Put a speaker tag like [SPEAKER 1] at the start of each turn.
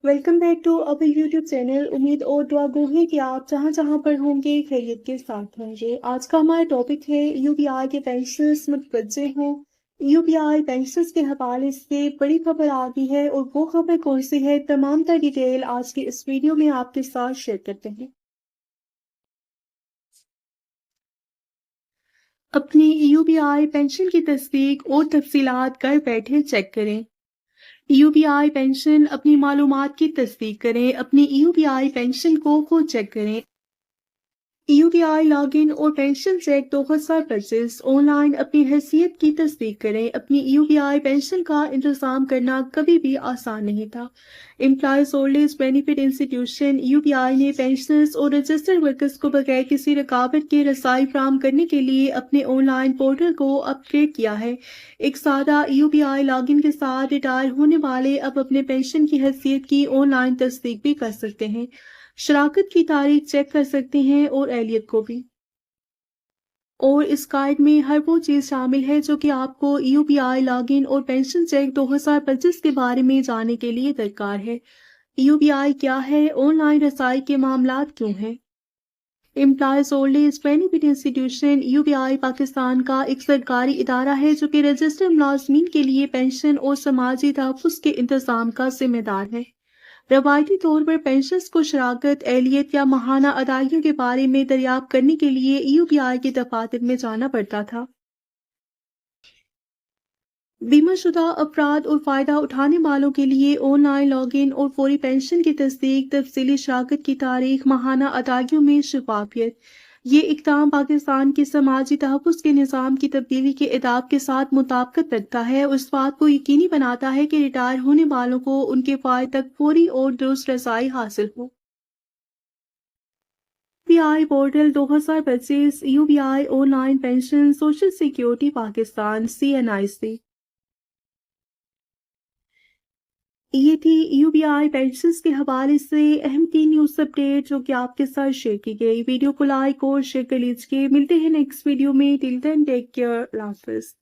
[SPEAKER 1] Welcome back to our YouTube channel. उम्मीद और दुआ गो है कि आप जहाँ जहाँ पर होंगे खैरियत के साथ होंगे। आज का हमारा टॉपिक है यूपीआई के पेंशनर्स मुतवज्जे हों। यूपीआई पेंशनर्स के हवाले से बड़ी खबर आ गई है और वो खबर कौन सी है, तमाम तर डिटेल आज की इस वीडियो में आपके साथ शेयर करते हैं। अपनी यूपीआई पेंशन की तस्दीक और तफसीलात घर बैठे चेक करें। यूपीआई पेंशन अपनी मालूमात की तस्दीक करें। अपनी यूपीआई पेंशन को खुद चेक करें। यूपीआई लॉगिन और पेंशन चेक 2025 ऑनलाइन अपनी हैसियत की तस्दीक करें। अपनी यूपीआई पेंशन का इंतजाम करना कभी भी आसान नहीं था। Employees old age benefit institution UPI ने पेंशनर्स और रजिस्टर्ड वर्कर्स को बगैर किसी रुकावट के रसाई फराहम करने के लिए अपने ऑनलाइन पोर्टल को अपग्रेड किया है। एक सादा यूपीआई लॉगिन के साथ रिटायर होने वाले अब अपने पेंशन की हैसियत की ऑनलाइन तस्दीक भी कर सकते हैं, शराकत की तारीख चेक कर सकते हैं और एहलियत को भी। और इस गाइड में हर वो चीज़ शामिल है जो कि आपको यूपीआई लॉगिन और पेंशन चेक 2025 के बारे में जानने के लिए दरकार है। यूपीआई क्या है, ऑनलाइन रसाई के मामलात क्यों हैं। Employees old age benefit institution UPI Pakistan का एक सरकारी इदारा है जो कि रजिस्टर्ड मुलाजमीन के लिए पेंशन और समाजी तहफ़्फ़ुज़ के इंतजाम का जिम्मेदार है। रवायती तौर पर पेंशनर्स को शराकत, एहलियत या माहाना अदायगियों के बारे में दरियाफ्त करने के लिए यूपीआई के दफातर में जाना पड़ता था। बीमाशुदा अफराद और फ़ायदा उठाने वालों के लिए ऑनलाइन लॉगिन और फौरी पेंशन की तस्दीक, तफसीली शराकत की तारीख, माहाना अदायगियों में शफाफियत। ये इक़दाम पाकिस्तान के समाजी तहफ़्फ़ुज़ के निज़ाम की तब्दीली के अहदाफ के साथ मुताबिकत रखता है और इस बात को यकीनी बनाता है कि रिटायर होने वालों को उनके फ़ायदे तक फौरी और दुरुस्त रसाई हासिल हो। UPI portal 2025 UPI online pension social security Pakistan CNIC। ये थी यूपीआई पेंशन्स के हवाले से अहम 3 न्यूज़ अपडेट जो कि आपके साथ शेयर की गई। वीडियो को लाइक और शेयर कर लीजिए। मिलते हैं नेक्स्ट वीडियो में। Till then take care. अल्लाह हाफ़िज़।